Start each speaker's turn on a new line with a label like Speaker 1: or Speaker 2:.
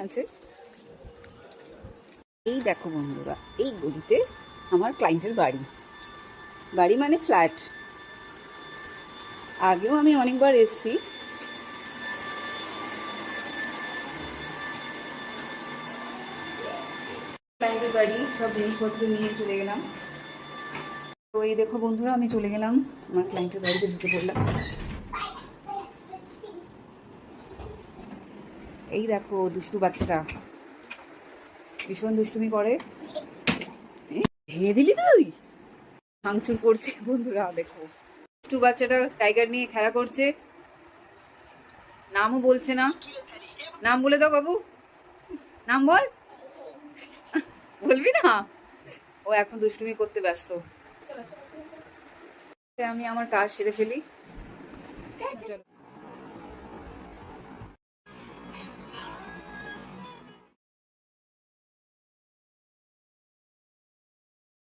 Speaker 1: আছে। এই দেখো বন্ধুরা, এই গলিতে আমার ক্লায়েন্টের বাড়ি মানে ফ্ল্যাট। আগেও আমি অনেকবার এসেছি। ক্লায়েন্টের বাড়ি, সব জিনিসপত্র নিয়ে চলে গেলাম। তো এই দেখো বন্ধুরা, আমি চলে গেলাম আমার ক্লায়েন্টের বাড়িতে, ঢুকে পড়লাম। এই দেখো দুষ্টু বাচ্চাটা, ভীষণ দুষ্টুমি করে। ভেঙে দিলি তুই? ভাঙচুর করছে বন্ধুরা, দেখো দুষ্টু বাচ্চাটা টাইগার নিয়ে খেলা করছে। নামও বলছে না। নাম বলে দাও বাবু, নাম বল। বলবি না? ও এখন দুষ্টুমি করতে ব্যস্ত। আমি আমার কাজ সেরে ফেলি। চলো।